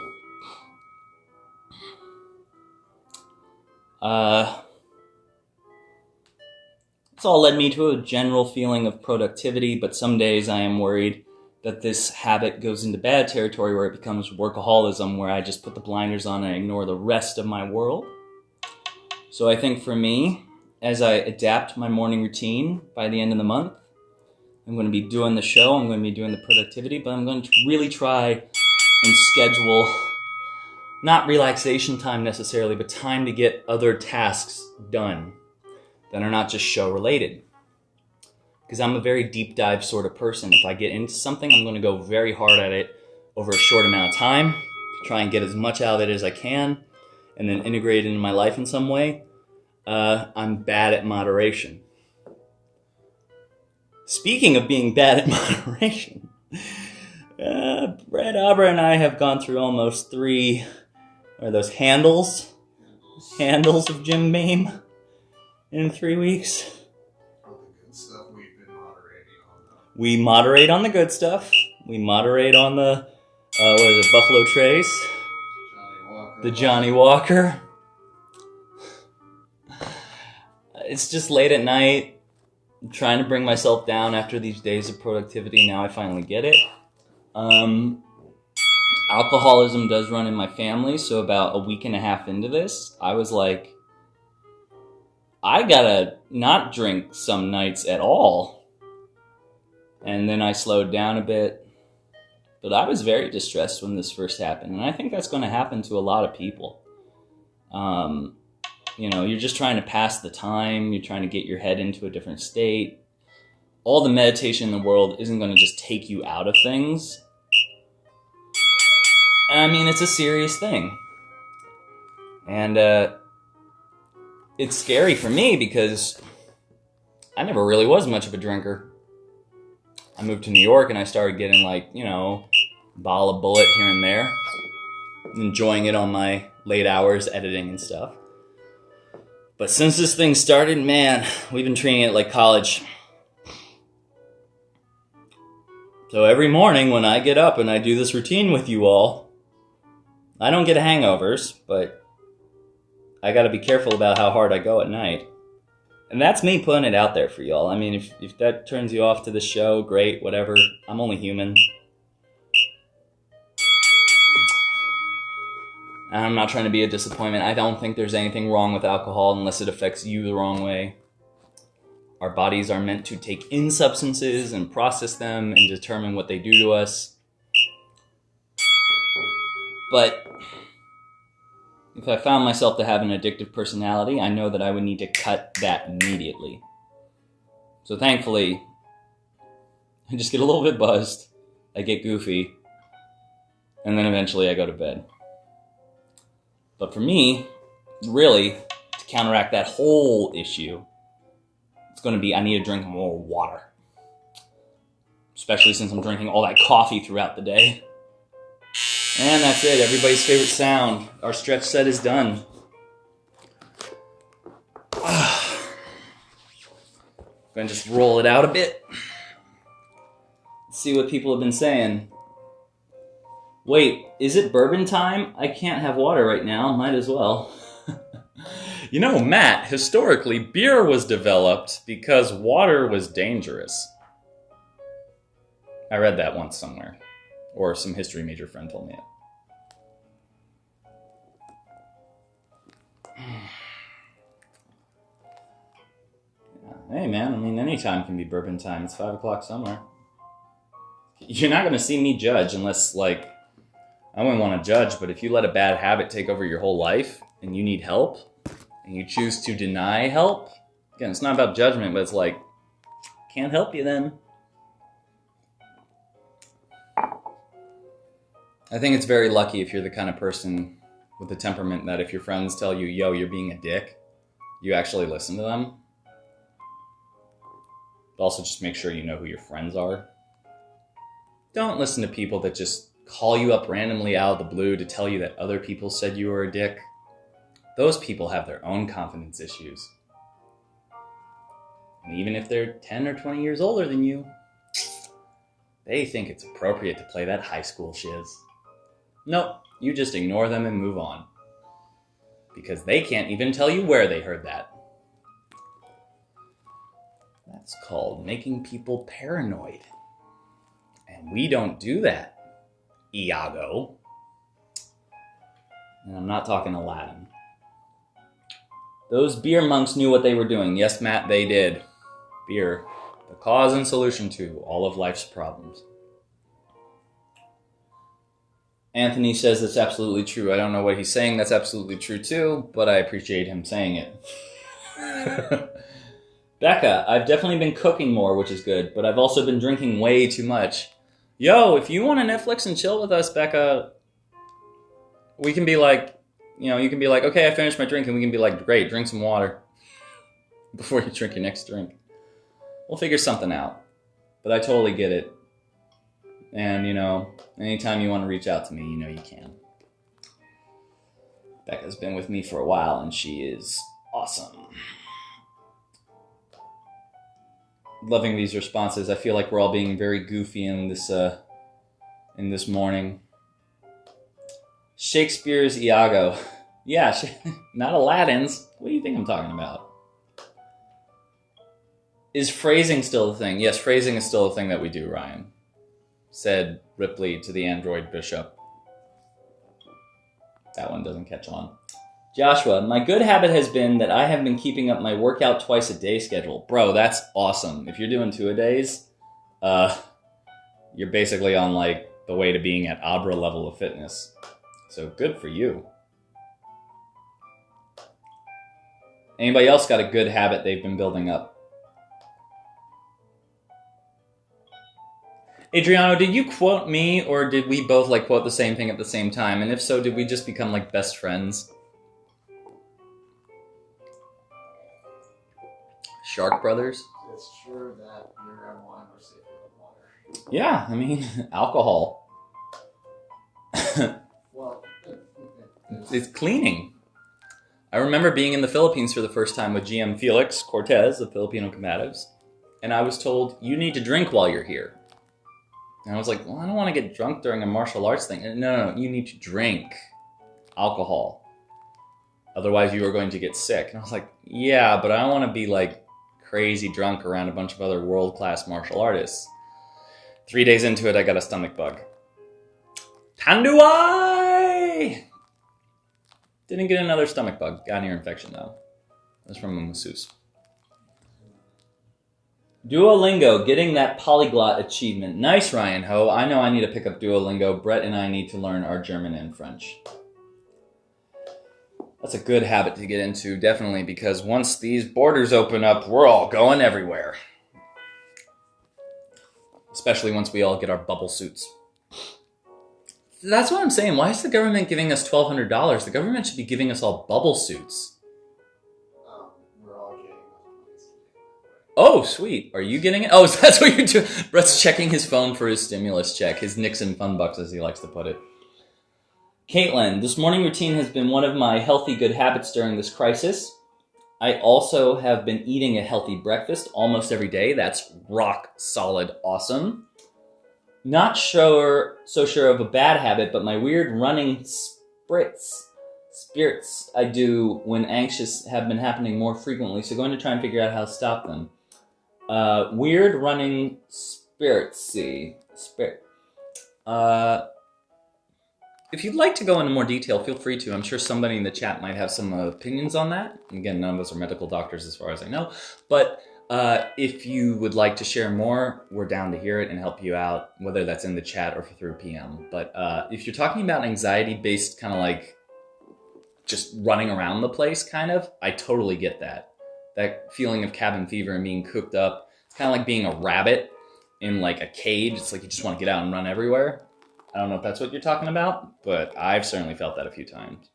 It's all led me to a general feeling of productivity, but some days I am worried that this habit goes into bad territory where it becomes workaholism, where I just put the blinders on and ignore the rest of my world. So I think for me, as I adapt my morning routine by the end of the month, I'm going to be doing the show, I'm going to be doing the productivity, but I'm going to really try and schedule not relaxation time necessarily, but time to get other tasks done that are not just show related. Because I'm a very deep dive sort of person. If I get into something, I'm going to go very hard at it over a short amount of time to try and get as much out of it as I can and then integrate it into my life in some way. I'm bad at moderation. Speaking of being bad at moderation, Brett Auber and I have gone through almost 3, what are those, handles of Jim Beam in 3 weeks. We moderate on the good stuff. We moderate on the, Buffalo Trace. The Johnny Walker. It's just late at night. I'm trying to bring myself down after these days of productivity. Now I finally get it. Alcoholism does run in my family, so about a week and a half into this, I was like, I gotta not drink some nights at all. And then I slowed down a bit. But I was very distressed when this first happened, and I think that's going to happen to a lot of people. You're just trying to pass the time. You're trying to get your head into a different state. All the meditation in the world isn't going to just take you out of things. And I mean, it's a serious thing. And it's scary for me because I never really was much of a drinker. I moved to New York and I started getting a bottle of Bullet here and there. Enjoying it on my late hours editing and stuff. But since this thing started, man, we've been treating it like college. So every morning when I get up and I do this routine with you all, I don't get hangovers, but I gotta be careful about how hard I go at night. And that's me putting it out there for y'all. I mean, if that turns you off to the show, great, whatever. I'm only human. And I'm not trying to be a disappointment. I don't think there's anything wrong with alcohol unless it affects you the wrong way. Our bodies are meant to take in substances and process them and determine what they do to us. But if I found myself to have an addictive personality, I know that I would need to cut that immediately. So thankfully, I just get a little bit buzzed, I get goofy, and then eventually I go to bed. But for me, really, to counteract that whole issue, it's going to be I need to drink more water. Especially since I'm drinking all that coffee throughout the day. And that's it, everybody's favorite sound. Our stretch set is done. Gonna just roll it out a bit. See what people have been saying. Wait, is it bourbon time? I can't have water right now, might as well. Matt, historically, beer was developed because water was dangerous. I read that once somewhere. Or some history major friend told me it. Hey man, I mean, any time can be bourbon time. It's 5 o'clock somewhere. You're not going to see me judge unless, I wouldn't want to judge, but if you let a bad habit take over your whole life and you need help and you choose to deny help, again, it's not about judgment, but it's can't help you then. I think it's very lucky if you're the kind of person with the temperament that if your friends tell you, yo, you're being a dick, you actually listen to them. Also, just make sure you know who your friends are. Don't listen to people that just call you up randomly out of the blue to tell you that other people said you were a dick. Those people have their own confidence issues. And even if they're 10 or 20 years older than you, they think it's appropriate to play that high school shiz. Nope, you just ignore them and move on. Because they can't even tell you where they heard that. That's called making people paranoid. And we don't do that, Iago. And I'm not talking Aladdin. Those beer monks knew what they were doing. Yes, Matt, they did. Beer, the cause and solution to all of life's problems. Anthony says that's absolutely true. I don't know what he's saying that's absolutely true too, but I appreciate him saying it. Becca, I've definitely been cooking more, which is good, but I've also been drinking way too much. Yo, if you want to Netflix and chill with us, Becca, we can be you can be like, okay, I finished my drink, and we can be like, great, drink some water before you drink your next drink. We'll figure something out, but I totally get it. And, anytime you want to reach out to me, you can. Becca's been with me for a while, and she is awesome. Loving these responses. I feel like we're all being very goofy in this morning. Shakespeare's Iago. Yeah, not Aladdin's. What do you think I'm talking about? Is phrasing still a thing? Yes, phrasing is still a thing that we do, Ryan. Said Ripley to the android bishop. That one doesn't catch on. Joshua, my good habit has been that I have been keeping up my workout twice a day schedule. Bro, that's awesome. If you're doing 2-a-days, you're basically on like the way to being at Abra level of fitness. So good for you. Anybody else got a good habit they've been building up? Adriano, did you quote me, or did we both like quote the same thing at the same time? And if so, did we just become like best friends? Shark Brothers? It's true that beer and wine are safer than water. Yeah, I mean, alcohol. Well, It's cleaning. I remember being in the Philippines for the first time with GM Felix Cortez of Filipino Combatives, and I was told, you need to drink while you're here. And I was like, well, I don't want to get drunk during a martial arts thing. And no, you need to drink alcohol. Otherwise, you are going to get sick. And I was like, yeah, but I don't want to be like crazy drunk around a bunch of other world-class martial artists. 3 days into it, I got a stomach bug. Tanduai! Didn't get another stomach bug. Got an ear infection, though. That was from a masseuse. Duolingo, getting that polyglot achievement. Nice, Ryan Ho. I know I need to pick up Duolingo. Brett and I need to learn our German and French. That's a good habit to get into, definitely, because once these borders open up, we're all going everywhere. Especially once we all get our bubble suits. That's what I'm saying. Why is the government giving us $1,200? The government should be giving us all bubble suits. we're all getting those. Oh, sweet. Are you getting it? Oh, that's what you're doing. Brett's checking his phone for his stimulus check. His Nixon fun bucks, as he likes to put it. Caitlin, this morning routine has been one of my healthy good habits during this crisis. I also have been eating a healthy breakfast almost every day. That's rock solid awesome. Not so sure of a bad habit, but my weird running spirits I do when anxious have been happening more frequently, so going to try and figure out how to stop them. Weird running spirits. If you'd like to go into more detail, feel free to. I'm sure somebody in the chat might have some opinions on that. Again, none of us are medical doctors as far as I know. But if you would like to share more, we're down to hear it and help you out, whether that's in the chat or through PM. But if you're talking about anxiety-based kind of like just running around the place kind of, I totally get that. That feeling of cabin fever and being cooped up. It's kind of like being a rabbit in like a cage. It's like you just want to get out and run everywhere. I don't know if that's what you're talking about, but I've certainly felt that a few times.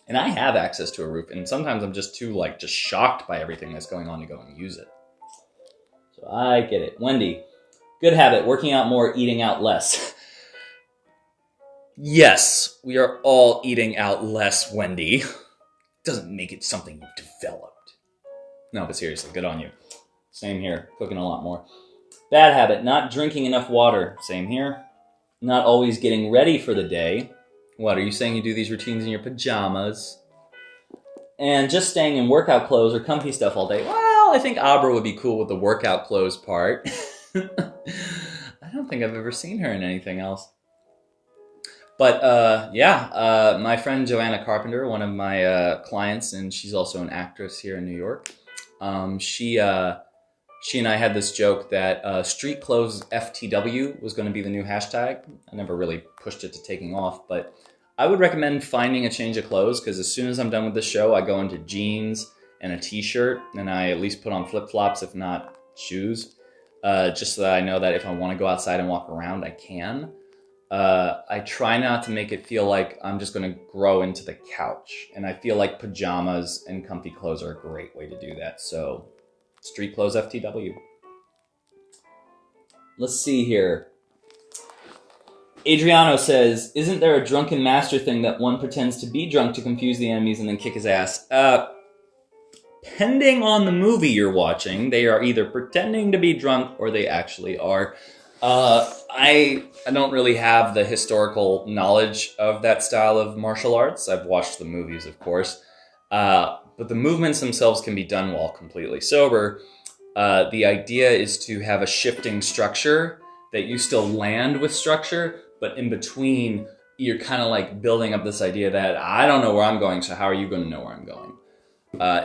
And I have access to a roof, and sometimes I'm just too just shocked by everything that's going on to go and use it. So I get it. Wendy, good habit, working out more, eating out less. Yes, we are all eating out less, Wendy. Doesn't make it something you've developed. No, but seriously, good on you. Same here, cooking a lot more. Bad habit, not drinking enough water. Same here. Not always getting ready for the day. What, are you saying you do these routines in your pajamas? And just staying in workout clothes or comfy stuff all day. Well, I think Abra would be cool with the workout clothes part. I don't think I've ever seen her in anything else. But my friend Joanna Carpenter, one of my clients, and she's also an actress here in New York, she and I had this joke that street clothes FTW was going to be the new hashtag. I never really pushed it to taking off, but I would recommend finding a change of clothes, because as soon as I'm done with this show, I go into jeans and a t-shirt, and I at least put on flip-flops, if not shoes, just so that I know that if I want to go outside and walk around, I can. I try not to make it feel like I'm just going to grow into the couch, and I feel like pajamas and comfy clothes are a great way to do that, so street clothes FTW. Let's see here. Adriano says, isn't there a drunken master thing that one pretends to be drunk to confuse the enemies and then kick his ass? Depending on the movie you're watching, they are either pretending to be drunk or they actually are. I don't really have the historical knowledge of that style of martial arts. I've watched the movies, of course. But the movements themselves can be done while completely sober. The idea is to have a shifting structure that you still land with structure, but in between, you're kind of like building up this idea that I don't know where I'm going, so how are you going to know where I'm going?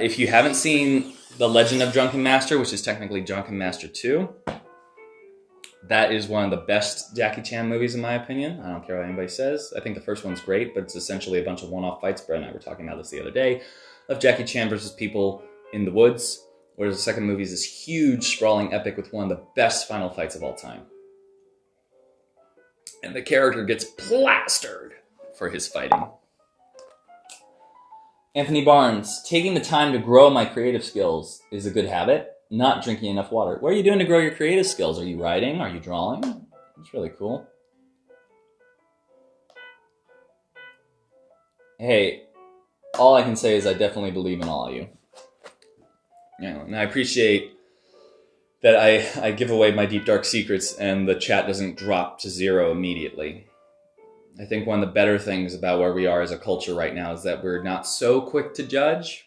If you haven't seen The Legend of Drunken Master, which is technically Drunken Master 2, that is one of the best Jackie Chan movies in my opinion. I don't care what anybody says. I think the first one's great, but it's essentially a bunch of one-off fights. Brett and I were talking about this the other day, of Jackie Chan versus people in the woods, whereas the second movie is this huge, sprawling epic with one of the best final fights of all time. And the character gets plastered for his fighting. Anthony Barnes, taking the time to grow my creative skills is a good habit. Not drinking enough water. What are you doing to grow your creative skills? Are you writing? Are you drawing? That's really cool. Hey, all I can say is I definitely believe in all of you. And I appreciate that I give away my deep, dark secrets and the chat doesn't drop to 0 immediately. I think one of the better things about where we are as a culture right now is that we're not so quick to judge,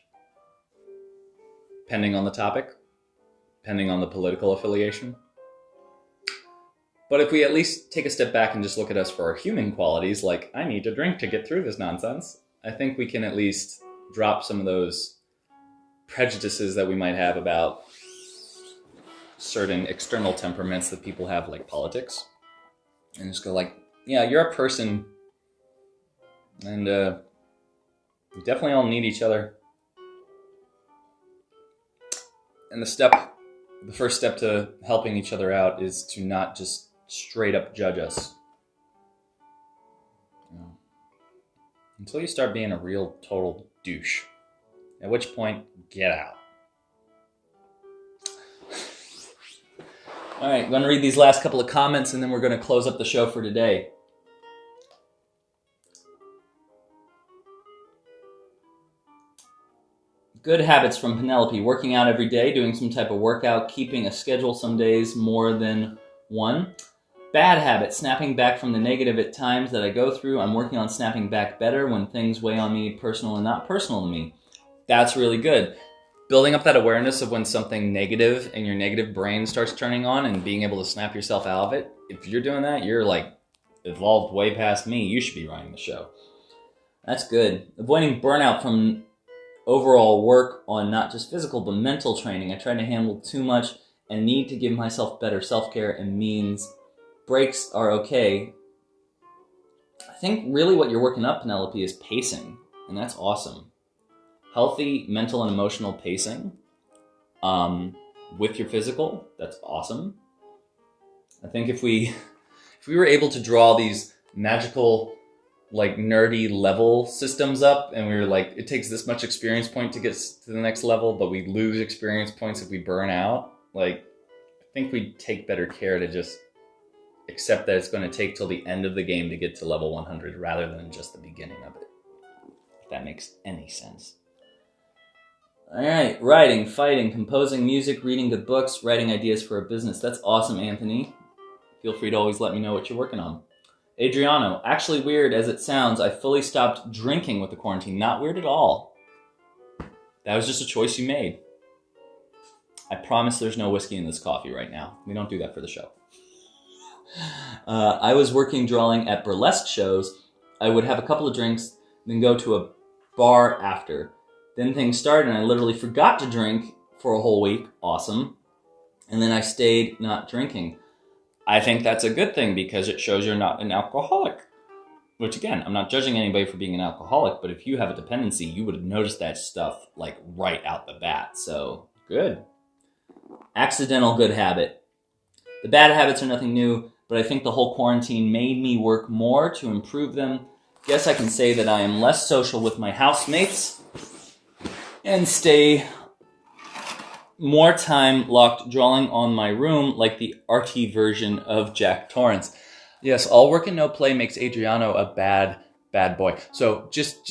depending on the topic, depending on the political affiliation. But if we at least take a step back and just look at us for our human qualities, like I need to drink to get through this nonsense, I think we can at least drop some of those prejudices that we might have about certain external temperaments that people have, like politics, and just go like, yeah, you're a person, and we definitely all need each other. And the first step to helping each other out is to not just straight up judge us. Until you start being a real total douche. At which point, get out. All right, I'm going to read these last couple of comments and then we're going to close up the show for today. Good habits from Penelope. Working out every day, doing some type of workout, keeping a schedule some days more than one. Bad habit, snapping back from the negative at times that I go through. I'm working on snapping back better when things weigh on me, personal and not personal to me. That's really good. Building up that awareness of when something negative and your negative brain starts turning on and being able to snap yourself out of it. If you're doing that, you're like evolved way past me. You should be running the show. That's good. Avoiding burnout from overall work on not just physical but mental training. I try to handle too much and need to give myself better self-care and means breaks are okay. I think really what you're working up, Penelope, is pacing, and that's awesome. Healthy mental and emotional pacing with your physical, that's awesome. I think if we were able to draw these magical, like nerdy level systems up, and we were like, it takes this much experience point to get to the next level, but we lose experience points if we burn out. Like, I think we'd take better care to just accept that it's going to take till the end of the game to get to level 100 rather than just the beginning of it. If that makes any sense. All right, writing, fighting, composing music, reading good books, writing ideas for a business. That's awesome, Anthony. Feel free to always let me know what you're working on. Adriano, actually weird as it sounds, I fully stopped drinking with the quarantine. Not weird at all. That was just a choice you made. I promise there's no whiskey in this coffee right now. We don't do that for the show. I was working drawing at burlesque shows. I would have a couple of drinks, then go to a bar after. Then things started and I literally forgot to drink for a whole week. Awesome. And then I stayed not drinking. I think that's a good thing because it shows you're not an alcoholic. Which again, I'm not judging anybody for being an alcoholic, but if you have a dependency, you would have noticed that stuff like right out the bat. So, good. Accidental good habit. The bad habits are nothing new, but I think the whole quarantine made me work more to improve them. Guess I can say that I am less social with my housemates and stay more time locked drawing on my room like the arty version of Jack Torrance. Yes, all work and no play makes Adriano a bad boy. So just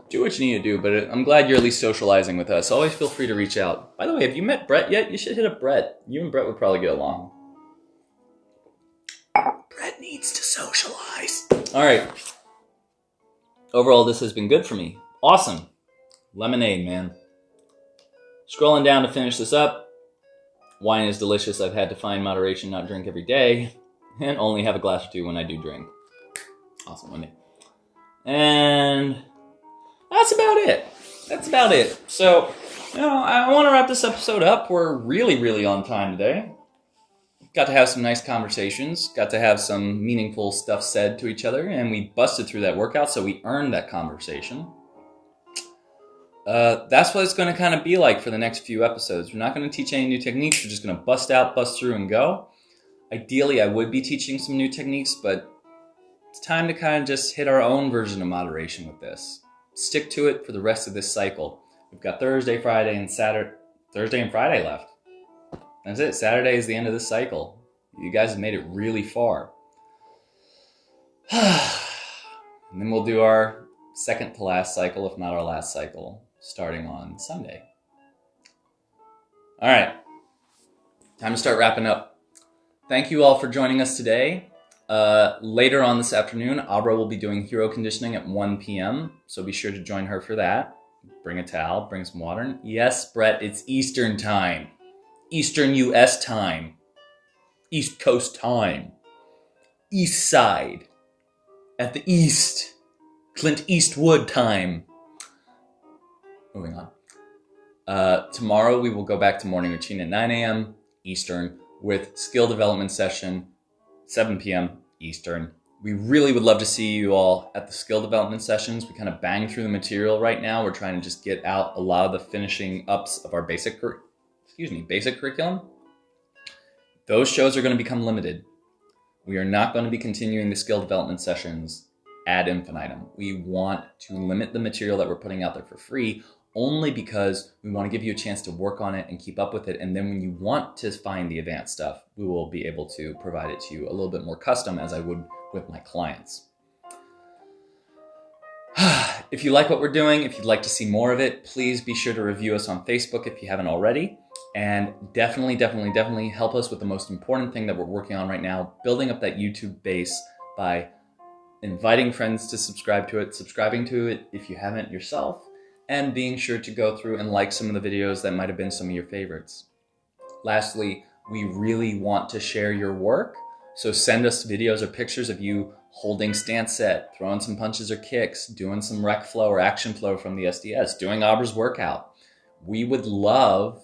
do what you need to do, but I'm glad you're at least socializing with us. Always feel free to reach out. By the way, have you met Brett yet? You should hit up Brett. You and Brett would probably get along. Brett needs to socialize. All right. Overall, this has been good for me. Awesome. Lemonade, man. Scrolling down to finish this up. Wine is delicious. I've had to find moderation, not drink every day, and only have a glass or two when I do drink. Awesome, Wendy. And that's about it. So, I want to wrap this episode up. We're really, really on time today. Got to have some nice conversations. Got to have some meaningful stuff said to each other, and we busted through that workout, so we earned that conversation. That's what it's going to kind of be like for the next few episodes. We're not going to teach any new techniques. We're just going to bust out, bust through, and go. Ideally, I would be teaching some new techniques, but it's time to kind of just hit our own version of moderation with this. Stick to it for the rest of this cycle. We've got Thursday, Friday, and Friday left. That's it. Saturday is the end of this cycle. You guys have made it really far. And then we'll do our second to last cycle, if not our last cycle, starting on Sunday. All right. Time to start wrapping up. Thank you all for joining us today. Later on this afternoon, Abra will be doing hero conditioning at 1 p.m., so be sure to join her for that. Bring a towel, bring some water. Yes, Brett, it's Eastern time. Eastern U.S. time. East Coast time. East side. At the East. Clint Eastwood time. Moving on. Tomorrow we will go back to morning routine at 9 a.m. Eastern with skill development session 7 p.m. Eastern. We really would love to see you all at the skill development sessions. We kind of bang through the material right now. We're trying to just get out a lot of the finishing ups of our basic curriculum. Those shows are going to become limited. We are not going to be continuing the skill development sessions ad infinitum. We want to limit the material that we're putting out there for free only because we want to give you a chance to work on it and keep up with it. And then when you want to find the advanced stuff, we will be able to provide it to you a little bit more custom as I would with my clients. If you like what we're doing, if you'd like to see more of it, please be sure to review us on Facebook if you haven't already. And definitely help us with the most important thing that we're working on right now, building up that YouTube base by inviting friends to subscribe to it, subscribing to it if you haven't yourself, and being sure to go through and like some of the videos that might have been some of your favorites. Lastly, we really want to share your work, so send us videos or pictures of you holding stance set, throwing some punches or kicks, doing some rec flow or action flow from the SDS, doing Abra's workout. We would love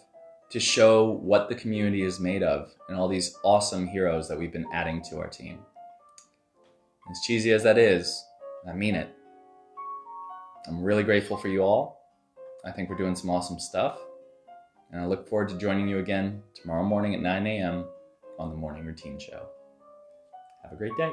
to show what the community is made of and all these awesome heroes that we've been adding to our team. As cheesy as that is, I mean it. I'm really grateful for you all. I think we're doing some awesome stuff. And I look forward to joining you again tomorrow morning at 9 a.m. on the Morning Routine Show. Have a great day.